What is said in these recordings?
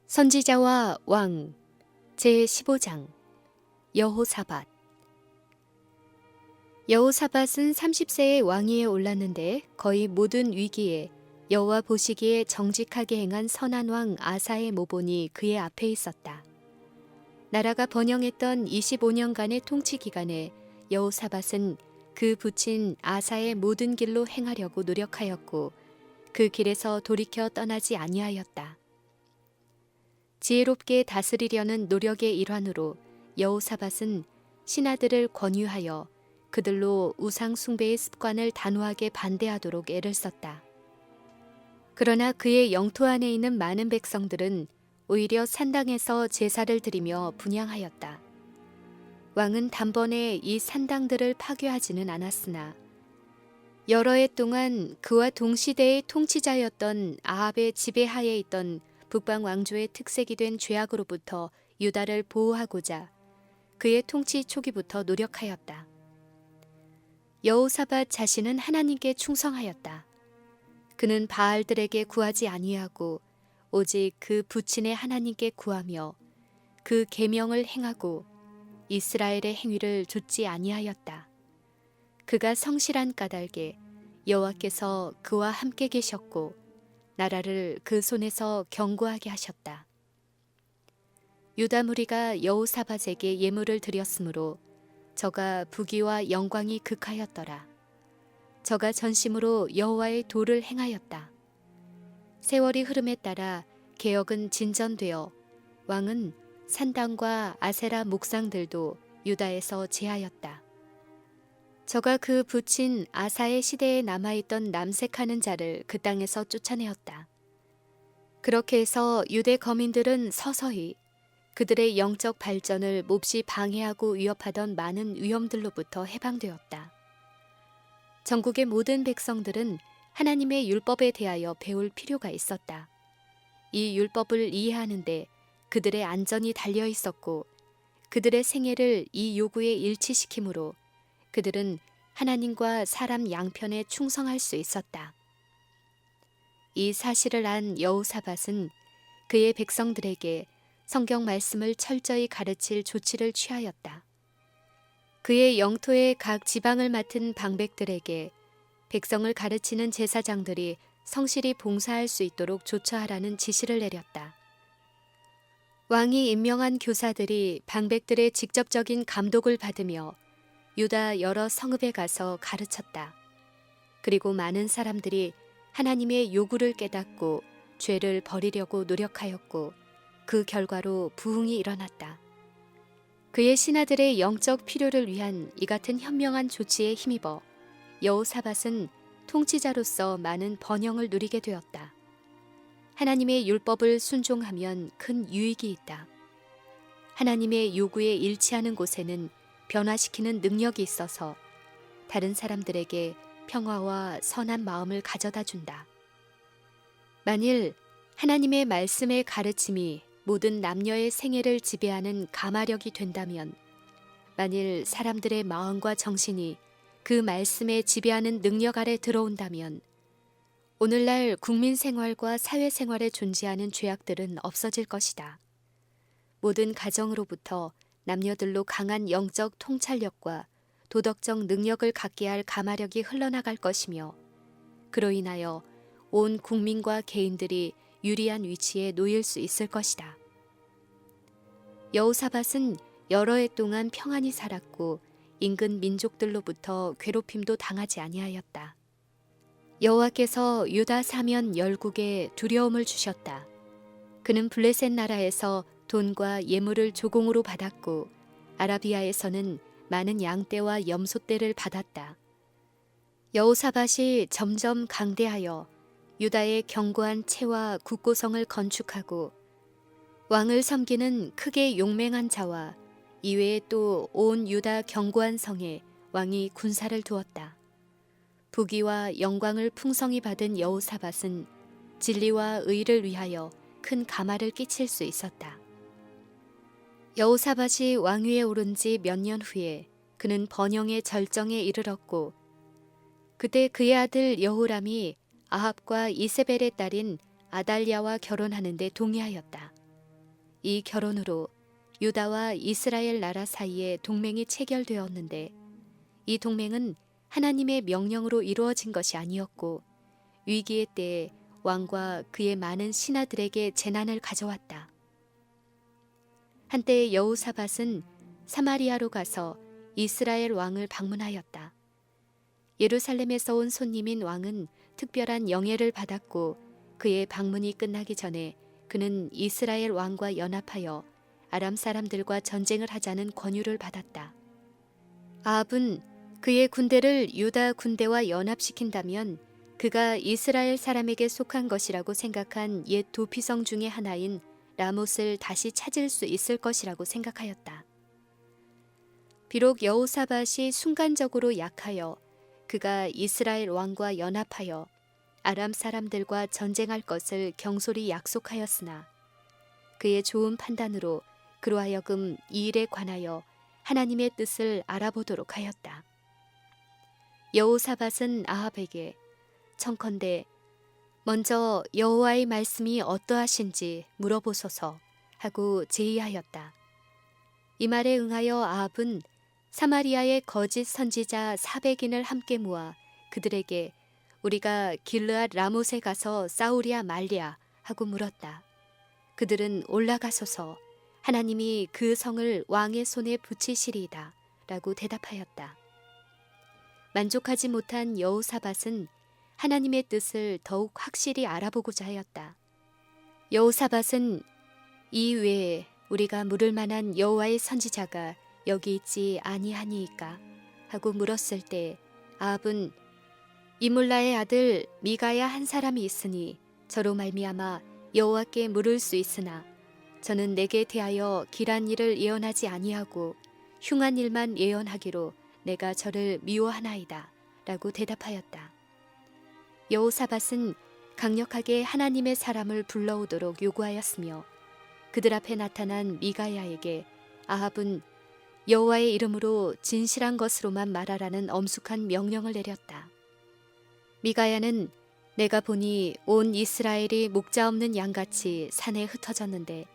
선지자와 왕 제15장 여호사밧. 여호사밧은 30세의 왕위에 올랐는데 거의 모든 위기에 여호와 보시기에 정직하게 행한 선한 왕 아사의 모본이 그의 앞에 있었다. 나라가 번영했던 25년간의 통치 기간에 여호사밧은 그 부친 아사의 모든 길로 행하려고 노력하였고 그 길에서 돌이켜 떠나지 아니하였다. 지혜롭게 다스리려는 노력의 일환으로 여호사밧은 신하들을 권유하여 그들로 우상 숭배의 습관을 단호하게 반대하도록 애를 썼다. 그러나 그의 영토 안에 있는 많은 백성들은 오히려 산당에서 제사를 드리며 분향하였다. 왕은 단번에 이 산당들을 파괴하지는 않았으나 여러 해 동안 그와 동시대의 통치자였던 아합의 지배하에 있던 북방 왕조의 특색이 된 죄악으로부터 유다를 보호하고자 그의 통치 초기부터 노력하였다. 여호사밧 자신은 하나님께 충성하였다. 그는 바알들에게 구하지 아니하고 오직 그 부친의 하나님께 구하며 그 계명을 행하고 이스라엘의 행위를 좇지 아니하였다. 그가 성실한 까닭에 여호와께서 그와 함께 계셨고 나라를 그 손에서 견고하게 하셨다. 유다 무리가 여호사밧에게 예물을 드렸으므로 저가 부귀와 영광이 극하였더라. 저가 전심으로 여호와의 도를 행하였다. 세월이 흐름에 따라 개혁은 진전되어 왕은 산당과 아세라 목상들도 유다에서 제하였다. 저가 그 부친 아사의 시대에 남아있던 남색하는 자를 그 땅에서 쫓아내었다. 그렇게 해서 유대 거민들은 서서히 그들의 영적 발전을 몹시 방해하고 위협하던 많은 위험들로부터 해방되었다. 전국의 모든 백성들은 하나님의 율법에 대하여 배울 필요가 있었다. 이 율법을 이해하는데 그들의 안전이 달려 있었고 그들의 생애를 이 요구에 일치시키므로 그들은 하나님과 사람 양편에 충성할 수 있었다. 이 사실을 안 여호사밧은 그의 백성들에게 성경 말씀을 철저히 가르칠 조치를 취하였다. 그의 영토의 각 지방을 맡은 방백들에게 백성을 가르치는 제사장들이 성실히 봉사할 수 있도록 조처하라는 지시를 내렸다. 왕이 임명한 교사들이 방백들의 직접적인 감독을 받으며 유다 여러 성읍에 가서 가르쳤다. 그리고 많은 사람들이 하나님의 요구를 깨닫고 죄를 버리려고 노력하였고 그 결과로 부흥이 일어났다. 그의 신하들의 영적 필요를 위한 이 같은 현명한 조치에 힘입어 여호사밧은 통치자로서 많은 번영을 누리게 되었다. 하나님의 율법을 순종하면 큰 유익이 있다. 하나님의 요구에 일치하는 곳에는 변화시키는 능력이 있어서 다른 사람들에게 평화와 선한 마음을 가져다 준다. 만일 하나님의 말씀의 가르침이 모든 남녀의 생애를 지배하는 가마력이 된다면, 만일 사람들의 마음과 정신이 그 말씀에 지배하는 능력 아래 들어온다면 오늘날 국민 생활과 사회 생활에 존재하는 죄악들은 없어질 것이다. 모든 가정으로부터 남녀들로 강한 영적 통찰력과 도덕적 능력을 갖게 할 가마력이 흘러나갈 것이며 그로 인하여 온 국민과 개인들이 유리한 위치에 놓일 수 있을 것이다. 여호사밧은 여러 해 동안 평안히 살았고 인근 민족들로부터 괴롭힘도 당하지 아니하였다. 여호와께서 유다 사면 열국에 두려움을 주셨다. 그는 블레셋 나라에서 돈과 예물을 조공으로 받았고 아라비아에서는 많은 양떼와 염소떼를 받았다. 여호사밧이 점점 강대하여 유다의 견고한 채와 국고성을 건축하고 왕을 섬기는 크게 용맹한 자와 이외에 또 온 유다 견고한 성에 왕이 군사를 두었다. 부귀와 영광을 풍성히 받은 여호사밧은 진리와 의를 위하여 큰 가마를 끼칠 수 있었다. 여호사밧이 왕위에 오른 지 몇 년 후에 그는 번영의 절정에 이르렀고 그때 그의 아들 여호람이 아합과 이세벨의 딸인 아달랴와 결혼하는데 동의하였다. 이 결혼으로 유다와 이스라엘 나라 사이에 동맹이 체결되었는데 이 동맹은 하나님의 명령으로 이루어진 것이 아니었고 위기의 때에 왕과 그의 많은 신하들에게 재난을 가져왔다. 한때 여호사밧은 사마리아로 가서 이스라엘 왕을 방문하였다. 예루살렘에서 온 손님인 왕은 특별한 영예를 받았고 그의 방문이 끝나기 전에 그는 이스라엘 왕과 연합하여 아람 사람들과 전쟁을 하자는 권유를 받았다. 아합은 그의 군대를 유다 군대와 연합시킨다면 그가 이스라엘 사람에게 속한 것이라고 생각한 옛 도피성 중의 하나인 라못을 다시 찾을 수 있을 것이라고 생각하였다. 비록 여호사밧이 순간적으로 약하여 그가 이스라엘 왕과 연합하여 아람 사람들과 전쟁할 것을 경솔히 약속하였으나 그의 좋은 판단으로 그로 하여금 이 일에 관하여 하나님의 뜻을 알아보도록 하였다. 여호사밧은 아합에게 청컨대 먼저 여호와의 말씀이 어떠하신지 물어보소서 하고 제의하였다. 이 말에 응하여 아합은 사마리아의 거짓 선지자 400인을 함께 모아 그들에게 우리가 길르앗 라못에 가서 싸우랴 말랴 하고 물었다. 그들은 올라가소서 하나님이 그 성을 왕의 손에 붙이시리이다 라고 대답하였다. 만족하지 못한 여호사밧은 하나님의 뜻을 더욱 확실히 알아보고자 하였다. 여호사밧은 이 외에 우리가 물을 만한 여호와의 선지자가 여기 있지 아니하니이까 하고 물었을 때 아합은 이물라의 아들 미가야 한 사람이 있으니 저로 말미암아 여호와께 물을 수 있으나 저는 내게 대하여 길한 일을 예언하지 아니하고 흉한 일만 예언하기로 내가 저를 미워하나이다 라고 대답하였다. 여호사밧은 강력하게 하나님의 사람을 불러오도록 요구하였으며 그들 앞에 나타난 미가야에게 아합은 여호와의 이름으로 진실한 것으로만 말하라는 엄숙한 명령을 내렸다. 미가야는 내가 보니 온 이스라엘이 목자 없는 양같이 산에 흩어졌는데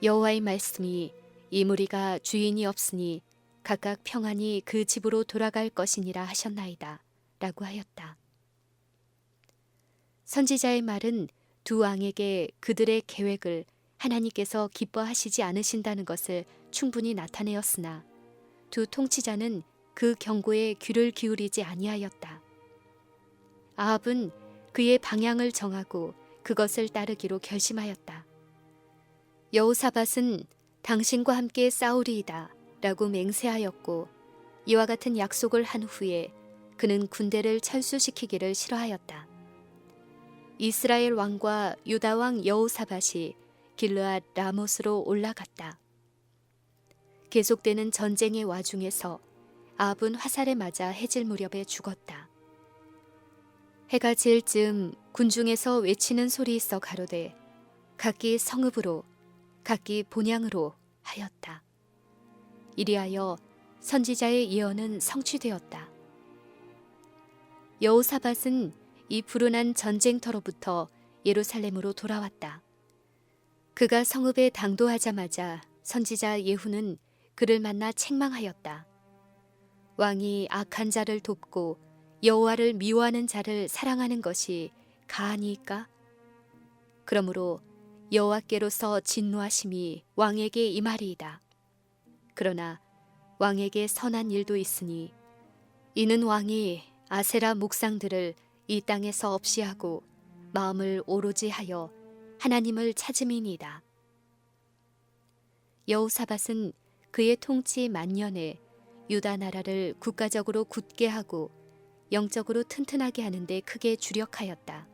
여호와의 말씀이 이 무리가 주인이 없으니 각각 평안히 그 집으로 돌아갈 것이니라 하셨나이다 라고 하였다. 선지자의 말은 두 왕에게 그들의 계획을 하나님께서 기뻐하시지 않으신다는 것을 충분히 나타내었으나 두 통치자는 그 경고에 귀를 기울이지 아니하였다. 아합은 그의 방향을 정하고 그것을 따르기로 결심하였다. 여호사밧은 당신과 함께 싸우리이다 라고 맹세하였고 이와 같은 약속을 한 후에 그는 군대를 철수시키기를 싫어하였다. 이스라엘 왕과 유다 왕 여호사밧이 길르앗 라못으로 올라갔다. 계속되는 전쟁의 와중에서 아합은 화살에 맞아 해질 무렵에 죽었다. 해가 질 즈음 군중에서 외치는 소리 있어 가로되 각기 성읍으로 각기 본향으로 하였다. 이리하여 선지자의 예언은 성취되었다. 여호사밧은 이 불운한 전쟁터로부터 예루살렘으로 돌아왔다. 그가 성읍에 당도하자마자 선지자 예후는 그를 만나 책망하였다. 왕이 악한 자를 돕고 여호와를 미워하는 자를 사랑하는 것이 가하니이까? 그러므로 여호와께로서 진노하심이 왕에게 임하리이다. 그러나 왕에게 선한 일도 있으니 이는 왕이 아세라 목상들을 이 땅에서 없이 하고 마음을 오로지 하여 하나님을 찾음이니이다. 여호사밧은 그의 통치 만년에 유다 나라를 국가적으로 굳게 하고 영적으로 튼튼하게 하는데 크게 주력하였다.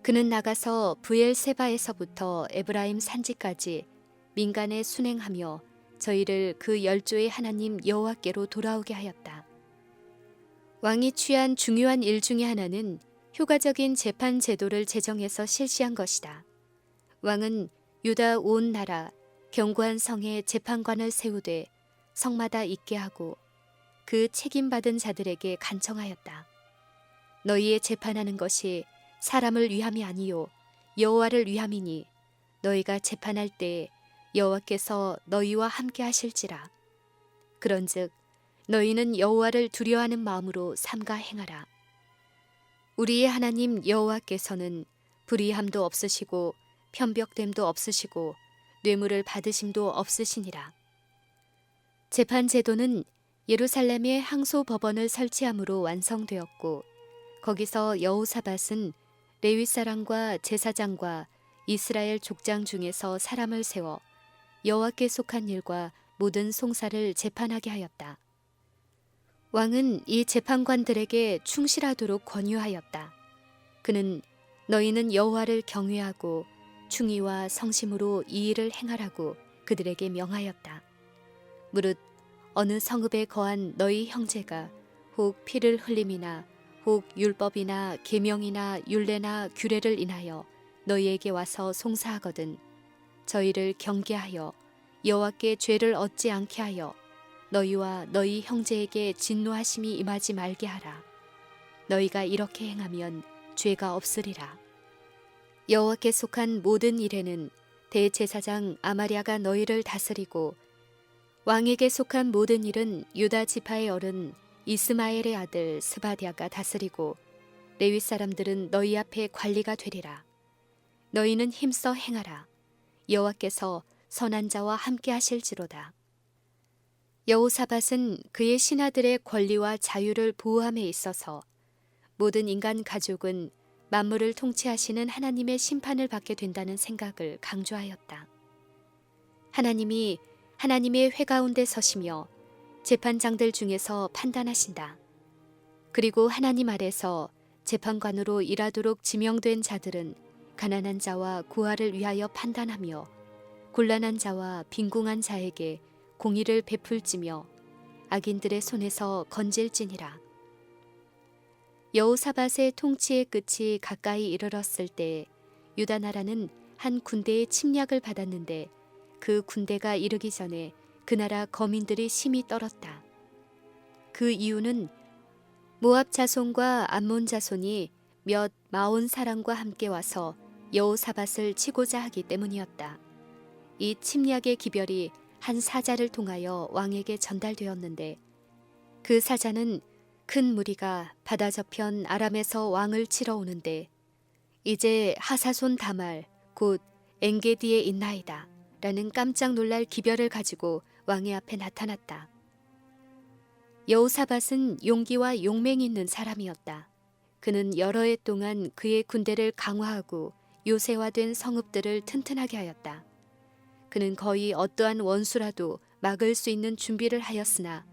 그는 나가서 브엘세바에서부터 에브라임 산지까지 민간에 순행하며 저희를 그 열조의 하나님 여호와께로 돌아오게 하였다. 왕이 취한 중요한 일 중에 하나는 효과적인 재판 제도를 제정해서 실시한 것이다. 왕은 유다 온 나라 견고한 성에 재판관을 세우되 성마다 있게 하고 그 책임받은 자들에게 간청하였다. 너희의 재판하는 것이 사람을 위함이 아니요 여호와를 위함이니 너희가 재판할 때 여호와께서 너희와 함께 하실지라. 그런즉 너희는 여호와를 두려워하는 마음으로 삼가 행하라. 우리의 하나님 여호와께서는 불의함도 없으시고 편벽됨도 없으시고 뇌물을 받으심도 없으시니라. 재판 제도는 예루살렘에 항소 법원을 설치함으로 완성되었고, 거기서 여호사밧은 레위 사람과 제사장과 이스라엘 족장 중에서 사람을 세워 여호와께 속한 일과 모든 송사를 재판하게 하였다. 왕은 이 재판관들에게 충실하도록 권유하였다. 그는 너희는 여호와를 경외하고 충의와 성심으로 이 일을 행하라고 그들에게 명하였다. 무릇 어느 성읍에 거한 너희 형제가 혹 피를 흘림이나 혹 율법이나 계명이나 율례나 규례를 인하여 너희에게 와서 송사하거든 저희를 경계하여 여호와께 죄를 얻지 않게 하여 너희와 너희 형제에게 진노하심이 임하지 말게 하라. 너희가 이렇게 행하면 죄가 없으리라. 여호와께 속한 모든 일에는 대제사장 아마랴가 너희를 다스리고, 왕에게 속한 모든 일은 유다 지파의 어른 이스마엘의 아들 스바디아가 다스리고, 레위 사람들은 너희 앞에 관리가 되리라. 너희는 힘써 행하라. 여호와께서 선한 자와 함께 하실지로다. 여호사밧은 그의 신하들의 권리와 자유를 보호함에 있어서 모든 인간 가족은 만물을 통치하시는 하나님의 심판을 받게 된다는 생각을 강조하였다. 하나님이 하나님의 회 가운데 서시며 재판장들 중에서 판단하신다. 그리고 하나님 아래서 재판관으로 일하도록 지명된 자들은 가난한 자와 고아를 위하여 판단하며 곤란한 자와 빈궁한 자에게 공의를 베풀지며 악인들의 손에서 건질지니라. 여호사밧의 통치의 끝이 가까이 이르렀을 때 유다 나라는 한 군대의 침략을 받았는데, 그 군대가 이르기 전에 그 나라 거민들이 심히 떨었다. 그 이유는 모압 자손과 암몬 자손이 몇 마온 사람과 함께 와서 여호사밧을 치고자 하기 때문이었다. 이 침략의 기별이 한 사자를 통하여 왕에게 전달되었는데, 그 사자는 큰 무리가 바다 저편 아람에서 왕을 치러 오는데 이제 하사손 다말 곧 엔게디에 있나이다 라는 깜짝 놀랄 기별을 가지고 왕의 앞에 나타났다. 여호사밧은 용기와 용맹이 있는 사람이었다. 그는 여러 해 동안 그의 군대를 강화하고 요새화된 성읍들을 튼튼하게 하였다. 그는 거의 어떠한 원수라도 막을 수 있는 준비를 하였으나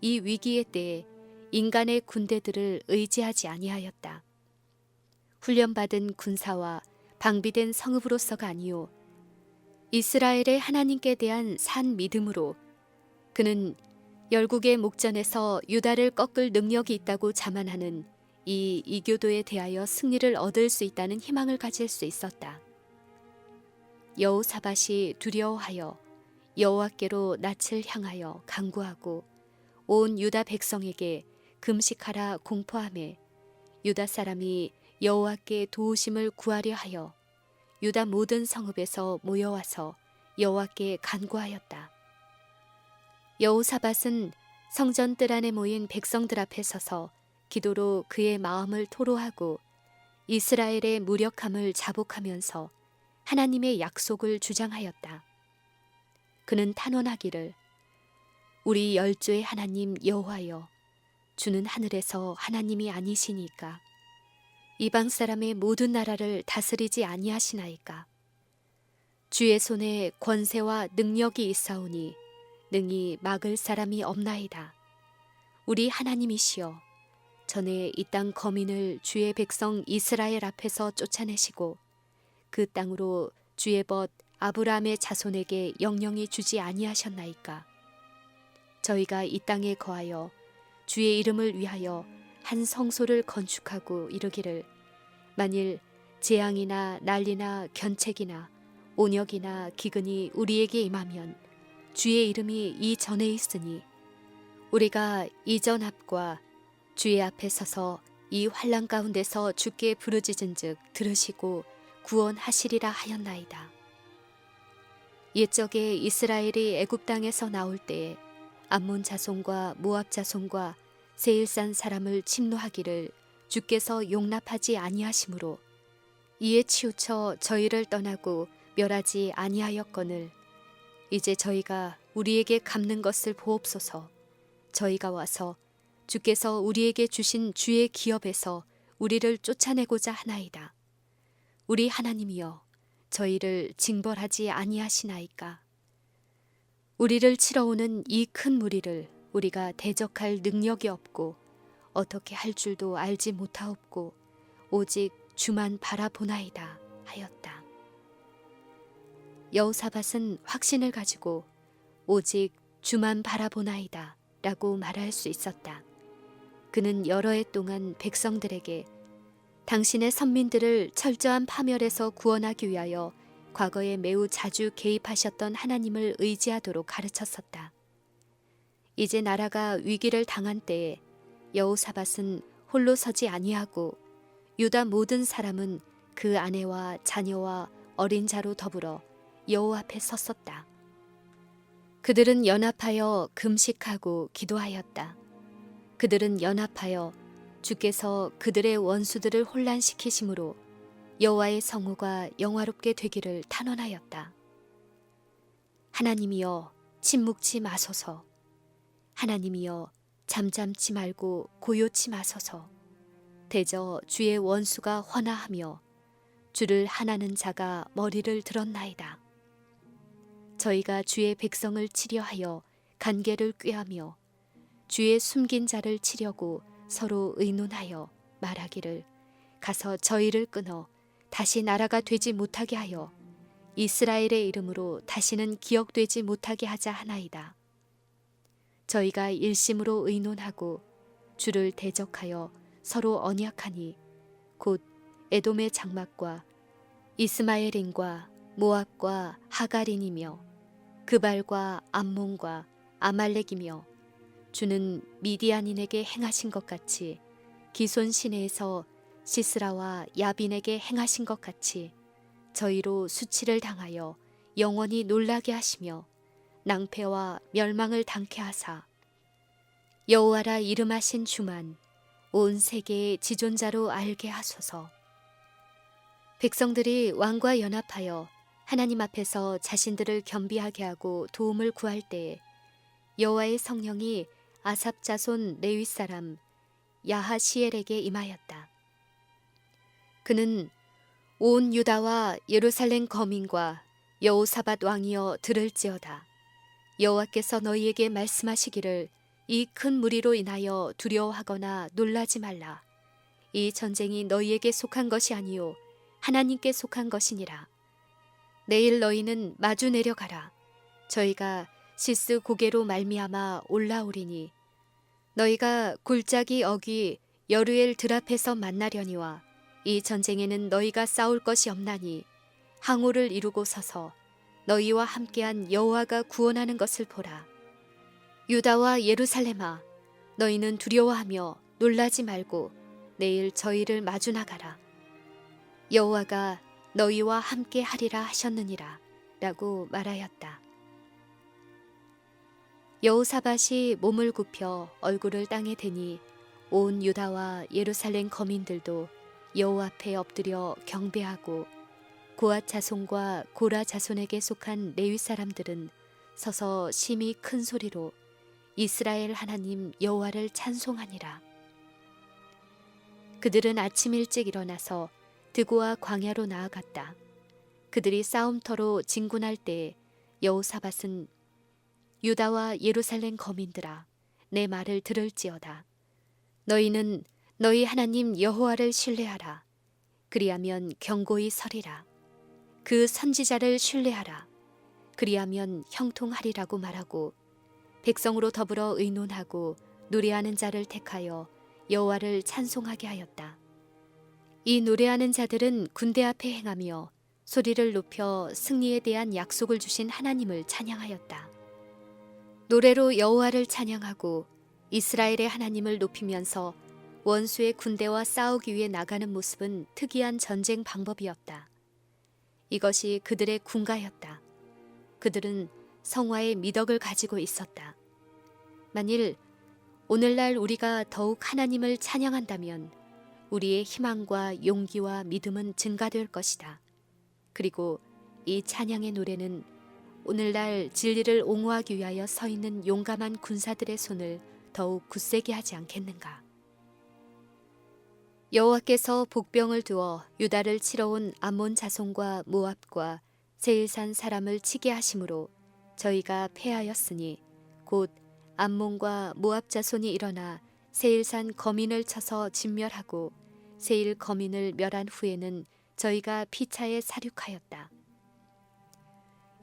이 위기의 때에 인간의 군대들을 의지하지 아니하였다. 훈련받은 군사와 방비된 성읍으로서가 아니요 이스라엘의 하나님께 대한 산 믿음으로, 그는 열국의 목전에서 유다를 꺾을 능력이 있다고 자만하는 이 이교도에 대하여 승리를 얻을 수 있다는 희망을 가질 수 있었다. 여호사밧이 두려워하여 여호와께로 낯을 향하여 간구하고 온 유다 백성에게 금식하라 공포하매, 유다 사람이 여호와께 도우심을 구하려 하여 유다 모든 성읍에서 모여와서 여호와께 간구하였다. 여호사밧은 성전 뜰 안에 모인 백성들 앞에 서서 기도로 그의 마음을 토로하고 이스라엘의 무력함을 자복하면서 하나님의 약속을 주장하였다. 그는 탄원하기를, 우리 열조의 하나님 여호와여, 주는 하늘에서 하나님이 아니시니까 이방 사람의 모든 나라를 다스리지 아니하시나이까. 주의 손에 권세와 능력이 있사오니 능히 막을 사람이 없나이다. 우리 하나님이시여, 전에 이 땅 거민을 주의 백성 이스라엘 앞에서 쫓아내시고 그 땅으로 주의 벗 아브라함의 자손에게 영영이 주지 아니하셨나이까. 저희가 이 땅에 거하여 주의 이름을 위하여 한 성소를 건축하고 이르기를, 만일 재앙이나 난리나 견책이나 온역이나 기근이 우리에게 임하면 주의 이름이 이 전에 있으니 우리가 이전 앞과 주의 앞에 서서 이 환난 가운데서 주께 부르짖은즉 들으시고 구원하시리라 하였나이다. 옛적에 이스라엘이 애굽 땅에서 나올 때에 암몬 자손과 모압 자손과 세일산 사람을 침노하기를 주께서 용납하지 아니하심으로 이에 치우쳐 저희를 떠나고 멸하지 아니하였거늘 이제 저희가 우리에게 갚는 것을 보옵소서. 저희가 와서 주께서 우리에게 주신 주의 기업에서 우리를 쫓아내고자 하나이다. 우리 하나님이여 저희를 징벌하지 아니하시나이까. 우리를 치러 오는 이 큰 무리를 우리가 대적할 능력이 없고 어떻게 할 줄도 알지 못하옵고 오직 주만 바라보나이다 하였다. 여호사밧은 확신을 가지고 오직 주만 바라보나이다 라고 말할 수 있었다. 그는 여러 해 동안 백성들에게 당신의 선민들을 철저한 파멸에서 구원하기 위하여 과거에 매우 자주 개입하셨던 하나님을 의지하도록 가르쳤었다. 이제 나라가 위기를 당한 때에 여호사밧은 홀로 서지 아니하고 유다 모든 사람은 그 아내와 자녀와 어린 자로 더불어 여호와 앞에 섰었다. 그들은 연합하여 금식하고 기도하였다. 그들은 연합하여 주께서 그들의 원수들을 혼란시키심으로 여호와의 성호가 영화롭게 되기를 탄원하였다. 하나님이여 침묵치 마소서. 하나님이여 잠잠치 말고 고요치 마소서. 대저 주의 원수가 헌화하며 주를 하나는 자가 머리를 들었나이다. 저희가 주의 백성을 치려하여 간계를 꾀하며 주의 숨긴 자를 치려고 서로 의논하여 말하기를 가서 저희를 끊어 다시 나라가 되지 못하게 하여 이스라엘의 이름으로 다시는 기억되지 못하게 하자 하나이다. 저희가 일심으로 의논하고 주를 대적하여 서로 언약하니 곧 에돔의 장막과 이스마엘인과 모압과 하갈인이며 그발과 암몬과 아말렉이며 주는 미디안인에게 행하신 것 같이 기손 시내에서 시스라와 야빈에게 행하신 것 같이 저희로 수치를 당하여 영원히 놀라게 하시며 낭패와 멸망을 당케 하사 여호와라 이름하신 주만 온 세계의 지존자로 알게 하소서. 백성들이 왕과 연합하여 하나님 앞에서 자신들을 겸비하게 하고 도움을 구할 때에 여호와의 성령이 아삽 자손 레위 사람 야하시엘에게 임하였다. 그는 온 유다와 예루살렘 거민과 여호사밧 왕이여 들을지어다. 여호와께서 너희에게 말씀하시기를 이 큰 무리로 인하여 두려워하거나 놀라지 말라. 이 전쟁이 너희에게 속한 것이 아니요 하나님께 속한 것이니라. 내일 너희는 마주 내려가라. 저희가 시스 고개로 말미암아 올라오리니 너희가 골짜기 어귀 여르엘 들 앞에서 만나려니와 이 전쟁에는 너희가 싸울 것이 없나니 항우를 이루고 서서 너희와 함께한 여호와가 구원하는 것을 보라. 유다와 예루살렘아 너희는 두려워하며 놀라지 말고 내일 저희를 마주 나가라. 여호와가 너희와 함께 하리라 하셨느니라 라고 말하였다. 여호사밧이 몸을 굽혀 얼굴을 땅에 대니 온 유다와 예루살렘 거민들도 여호와 앞에 엎드려 경배하고 고앗 자손과 고라 자손에게 속한 레위 사람들은 서서 심히 큰 소리로 이스라엘 하나님 여호와를 찬송하니라. 그들은 아침 일찍 일어나서 드고와 광야로 나아갔다. 그들이 싸움터로 진군할 때에 여호사밧은 유다와 예루살렘 거민들아 내 말을 들을지어다. 너희는 너희 하나님 여호와를 신뢰하라. 그리하면 견고히 서리라. 그 선지자를 신뢰하라. 그리하면 형통하리라고 말하고 백성으로 더불어 의논하고 노래하는 자를 택하여 여호와를 찬송하게 하였다. 이 노래하는 자들은 군대 앞에 행하며 소리를 높여 승리에 대한 약속을 주신 하나님을 찬양하였다. 노래로 여호와를 찬양하고 이스라엘의 하나님을 높이면서 원수의 군대와 싸우기 위해 나가는 모습은 특이한 전쟁 방법이었다. 이것이 그들의 군가였다. 그들은 성화의 미덕을 가지고 있었다. 만일 오늘날 우리가 더욱 하나님을 찬양한다면 우리의 희망과 용기와 믿음은 증가될 것이다. 그리고 이 찬양의 노래는 오늘날 진리를 옹호하기 위하여 서 있는 용감한 군사들의 손을 더욱 굳세게 하지 않겠는가. 여호와께서 복병을 두어 유다를 치러 온 암몬 자손과 모압과 세일산 사람을 치게 하심으로 저희가 패하였으니 곧 암몬과 모압 자손이 일어나 세일산 거민을 쳐서 진멸하고 세일 거민을 멸한 후에는 저희가 피차에 사륙하였다.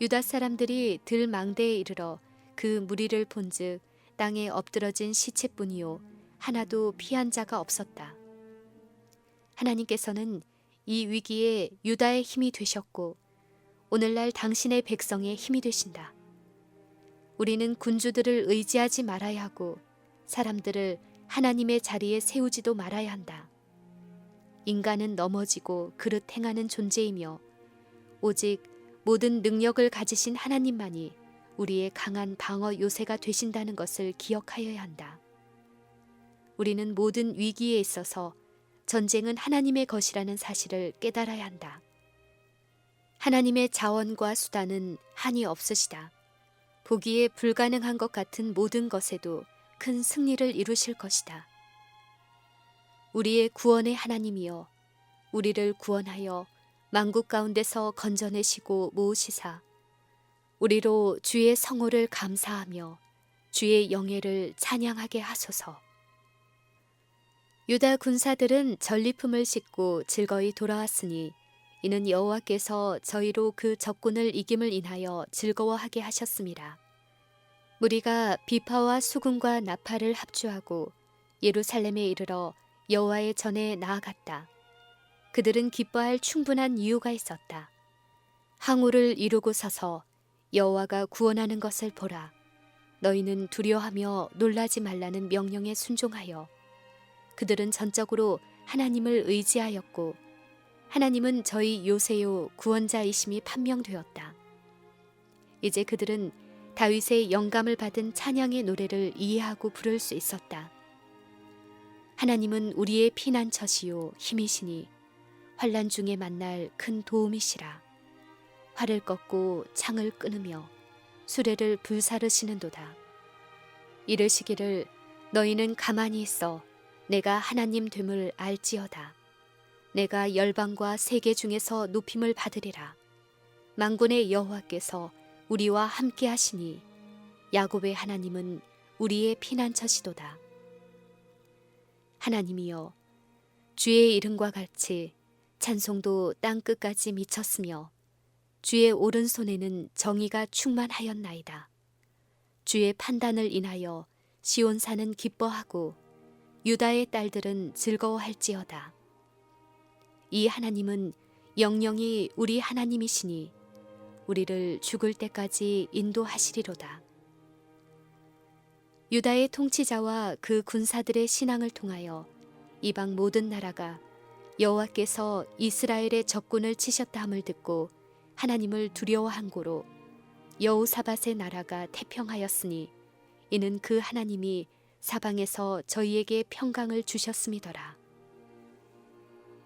유다 사람들이 들망대에 이르러 그 무리를 본즉 땅에 엎드러진 시체뿐이요 하나도 피한 자가 없었다. 하나님께서는 이 위기에 유다의 힘이 되셨고 오늘날 당신의 백성의 힘이 되신다. 우리는 군주들을 의지하지 말아야 하고 사람들을 하나님의 자리에 세우지도 말아야 한다. 인간은 넘어지고 그릇 행하는 존재이며 오직 모든 능력을 가지신 하나님만이 우리의 강한 방어 요새가 되신다는 것을 기억하여야 한다. 우리는 모든 위기에 있어서 전쟁은 하나님의 것이라는 사실을 깨달아야 한다. 하나님의 자원과 수단은 한이 없으시다. 보기에 불가능한 것 같은 모든 것에도 큰 승리를 이루실 것이다. 우리의 구원의 하나님이여 우리를 구원하여 만국 가운데서 건져내시고 모으시사 우리로 주의 성호를 감사하며 주의 영예를 찬양하게 하소서. 유다 군사들은 전리품을 싣고 즐거이 돌아왔으니 이는 여호와께서 저희로 그 적군을 이김을 인하여 즐거워하게 하셨습니다. 무리가 비파와 수금과 나팔을 합주하고 예루살렘에 이르러 여호와의 전에 나아갔다. 그들은 기뻐할 충분한 이유가 있었다. 항우를 이루고 서서 여호와가 구원하는 것을 보라. 너희는 두려워하며 놀라지 말라는 명령에 순종하여 그들은 전적으로 하나님을 의지하였고 하나님은 저희 요새요 구원자이심이 판명되었다. 이제 그들은 다윗의 영감을 받은 찬양의 노래를 이해하고 부를 수 있었다. 하나님은 우리의 피난처시요 힘이시니 환난 중에 만날 큰 도움이시라. 활을 꺾고 창을 끊으며 수레를 불사르시는도다. 이르시기를 너희는 가만히 있어 내가 하나님 됨을 알지어다. 내가 열방과 세계 중에서 높임을 받으리라. 만군의 여호와께서 우리와 함께 하시니 야곱의 하나님은 우리의 피난처시도다. 하나님이여 주의 이름과 같이 찬송도 땅 끝까지 미쳤으며 주의 오른손에는 정의가 충만하였나이다. 주의 판단을 인하여 시온산은 기뻐하고 유다의 딸들은 즐거워할지어다. 이 하나님은 영영이 우리 하나님이시니 우리를 죽을 때까지 인도하시리로다. 유다의 통치자와 그 군사들의 신앙을 통하여 이방 모든 나라가 여호와께서 이스라엘의 적군을 치셨다 함을 듣고 하나님을 두려워한 고로 여호사밧의 나라가 태평하였으니 이는 그 하나님이 사방에서 저희에게 평강을 주셨음이더라.